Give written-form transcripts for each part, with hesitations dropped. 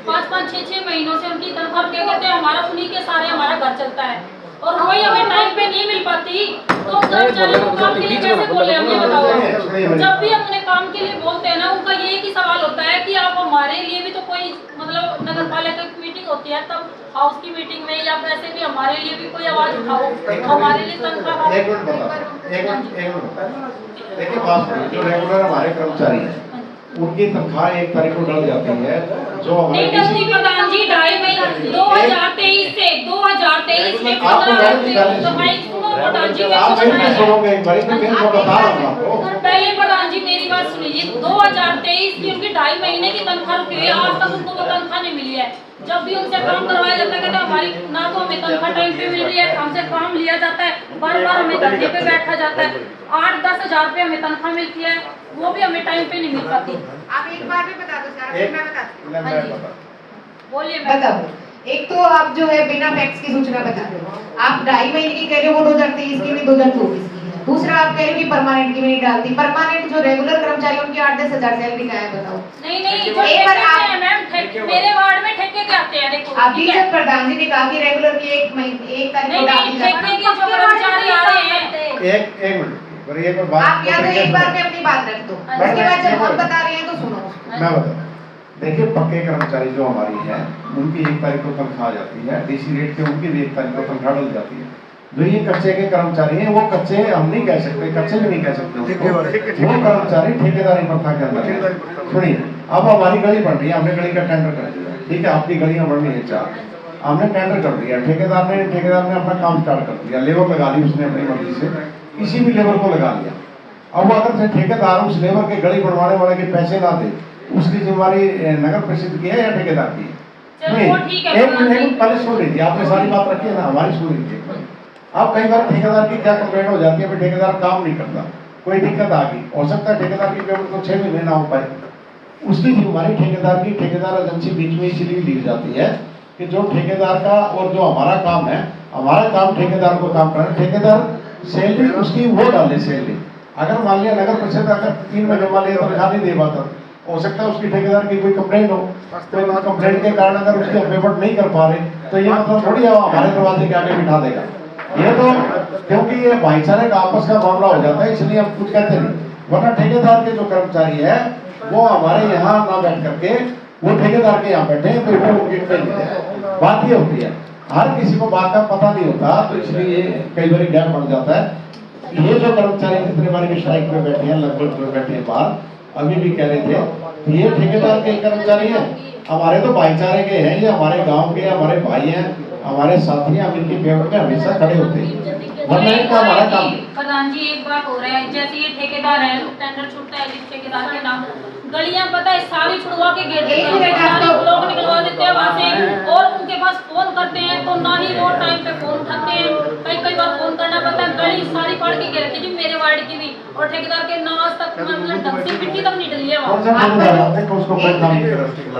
5-5, 6-6 महीनों से उनकी तनख्वाह क्या कहते हैं, हमारा उन्हीं के सारे हमारा घर चलता है और वही हमें टाइम पे नहीं मिल पाती तो कर्मचारी को काम के लिए कैसे बोले हम ये बताओ। जब भी हम उन्हें काम के लिए बोलते हैं ना, उनका ये ही सवाल होता है कि आप हमारे लिए भी तो कोई मतलब नगर पालिका की मीटिंग होती है तब हाउस की मीटिंग में या वैसे भी हमारे लिए भी कोई आवाज उठाओ, हमारे लिए तनख्वाह। एक मिनट देखिए बात जो रेगुलर हमारे कर्मचारी हैं उनकी तनख्वाह 1 तारीख को डल जाती है जो नहीं डलती प्रधान जी, 2.5 महीने 2023 से 2023 में प्रधान जी आप सुनोगे एक बार तो मैं बता रहा हूँ आपको। पहले प्रधान जी मेरी बात सुनिए, 2023 की उनकी 2.5 महीने की तनख्वाह रुकी हुई है, आज तक उनको वो तनख्वाह नहीं मिली है। जब भी उनसे काम करवाया जाता है कहते हैं हमारी ना तो हमें तनख्वाह टाइम पे मिल रही है, हमसे काम लिया जाता है, बार बार हमें धरने पे बैठा जाता है, 8-10 हजार रुपये हमें तनख्वाह मिलती है, वो भी हमें टाइम पे नहीं मिल पाती। आप एक बार भी बता दो सर, मैं बताती हूँ। बोलिए बताओ। एक तो आप जो है बिना फैक्ट्स की सूचना बता दो, आप 2.5 महीने की कह रहे हो वो 2023 की नहीं 2024 की है। दूसरा आप कह रहे हो कि परमानेंट की नहीं डालती, परमानेंट जो रेगुलर कर्मचारी उनकी 8-10 हजार सैलरी का है बताओ। नहीं जो एक बार आप मेरे वार्ड में ठेके के आते हैं देखो। अभी जब प्रधान जी ने कहा कि रेगुलर की 1 तारीख को डाल दी ठेके के जो कर्मचारी आ रहे हैं एक मिनट और एक बात आप या तो एक बार में अपनी बात रख दो, उसके बाद जब हम बता रहे हैं तो सुनो। मैं बता देखिए पक्के कर्मचारी जो हमारी है उनकी 1 तारीख को तनख्वाह आ जाती है, डीसी रेट के उनकी भी 1 तारीख को तनख्वाह डल जाती है। जो ये कच्चे के कर्मचारी हैं वो कच्चे हम नहीं कह सकते, कच्चे भी नहीं कह सकते वो कर्मचारी ठेकेदारी प्रथा के अंदर है। सुनिए अब हमारी गली बन रही है, हमने गली का टेंडर कर दिया, ठीक है, आपकी गलियां बन रही है 4, हमने टेंडर कर दिया, ठेकेदार ने अपना काम स्टार्ट कर दिया, लेबर लगा ली उसने अपनी मर्जी से, किसी भी लेबर को लगा लिया। अब अगर ठेकेदार उस लेबर के गली बनवाने वाले के पैसे ना दे, उसकी जिम्मेवारी नगर परिषद की है या ठेकेदार की है? नहीं, एक मिनट पहले सुन लीजिए, आपने सारी बात रखी है ना, हमारी सुन लीजिए। अब कई बार ठेकेदार की क्या कंप्लेंट हो जाती है, ठेकेदार काम नहीं करता, कोई दिक्कत आ गई, हो सकता है ठेकेदार की पेमेंट को 6 महीने ना हो पाए, उसकी जिम्मेवारी ठेकेदार एजेंसी बीच में इसलिए ली जाती है कि जो ठेकेदार का और जो हमारा काम है, हमारा काम ठेकेदार को काम करना, ठेकेदार सैलरी उसकी वो डाले सैलरी। अगर मान लिया नगर परिषद अगर 3 महीने मान लिया तनख्वाह नहीं दे पाता, हो सकता है उसकी ठेकेदार की कोई कंप्लेंट हो, तो कंप्लेंट के कारण अगर उसकी पेमेंट नहीं कर पा रहे तो ये मतलब थोड़ी हमारे दरवाजे के आगे बिठा देगा। ये तो क्योंकि ये भाईचारे का आपस का मामला हो जाता है इसलिए हम कुछ कहते नहीं, वरना ठेकेदार के जो कर्मचारी है वो हमारे यहाँ ना बैठ करके वो ठेकेदार के यहाँ बैठे हैं, तो वो उनके पे नहीं है। बात ये होती है हर किसी को बात का पता नहीं होता, तो इसलिए कई बार गैप बढ़ जाता है। ये जो कर्मचारी जितने बार भी स्ट्राइक पे बैठे हैं, लगभग जो बैठे हैं बाहर, अभी भी कह रहे थे ये ठेकेदार के कर्मचारी हैं, हमारे तो भाईचारे के हैं, ये हमारे गांव के हमारे भाई हैं, हमारे साथी हैं, हम इनकी फेवर में हमेशा खड़े होते हैं, वरना इनका हमारा काम। प्रधान जी एक बात हो रहा है, जैसे ये ठेकेदार है, टेंडर छूटता है जिस ठेकेदार के नाम, गलियां पता है सारी छुड़वा के घेर देते हैं, सारे ब्लॉक निकलवा देते हैं वहाँ से, और उनके पास फोन करते हैं तो ना ही वो टाइम पे फोन उठाते हैं, कई बार फोन करना पड़ता है, गली सारी फाड़ के घेर देते हैं मेरे वार्ड की भी, और ठेकेदार के नाम आज तक मतलब ढंग से मिट्टी तक नहीं डली है वहाँ।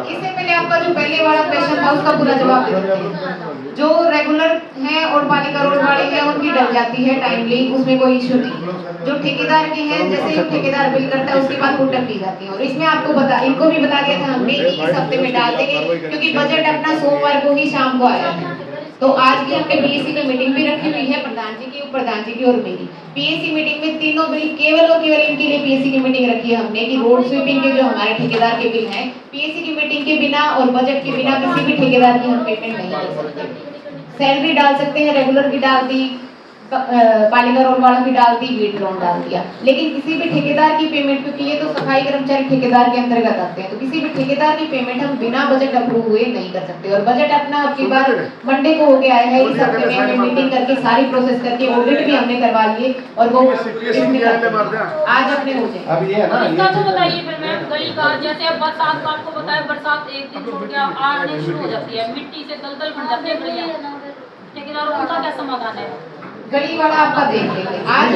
इससे पहले आपका जो पहले वाला क्वेश्चन था उसका पूरा जवाब दे। जो रेगुलर हैं और पालिका रोड वाले हैं उनकी डल जाती है टाइमली, उसमें कोई इश्यू नहीं। जो ठेकेदार के हैं जैसे ठेकेदार बिल करता है उसके बाद पुटअप की जाती है, और इसमें आपको इनको भी बता दिया था हमने कि इस हफ्ते में डाल देंगे, क्योंकि बजट अपना सोमवार को ही शाम को आया है। तो आज की हमने बीएससी में मीटिंग भी रखी हुई है, प्रधान जी की, उप प्रधान जी की और मेरी। पीएससी मीटिंग में तीनों बिल केवल और केवल इनके लिए पीएससी की मीटिंग रखी है हमने कि रोड स्वीपिंग के जो हमारे ठेकेदार के बिल हैं, पीएससी की मीटिंग के बिना और बजट के बिना किसी भी ठेकेदार की हम पेमेंट नहीं कर सकते। सैलरी डाल सकते हैं, रेगुलर की डाल दी, पालिका रोड वालों की डाल दी, वीट लोन डाल दिया, लेकिन किसी भी ठेकेदार की पेमेंट, क्योंकि ये तो सफाई कर्मचारी ठेकेदार के अंतर्गत आते हैं, तो किसी भी ठेकेदार की पेमेंट हम बिना बजट अप्रूव हुए नहीं कर सकते। और बजट अपना अब की बार मंडे को हो गया है, इस हफ्ते में हमने मीटिंग करके सारी प्रोसेस करके ऑडिट भी हमने करवा लिए और वो आज अपने हो जाए। अब ये है ना, इसका तो बताइए फिर मैम, गली का जैसे अब बरसात का आपको बताया, बरसात एक दिन छोड़ के आने शुरू हो जाती है, मिट्टी से दलदल बन जाती है गलियां, ठेकेदारों का क्या समाधान है? गली वाला आपका देख लेंगे आज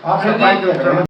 आप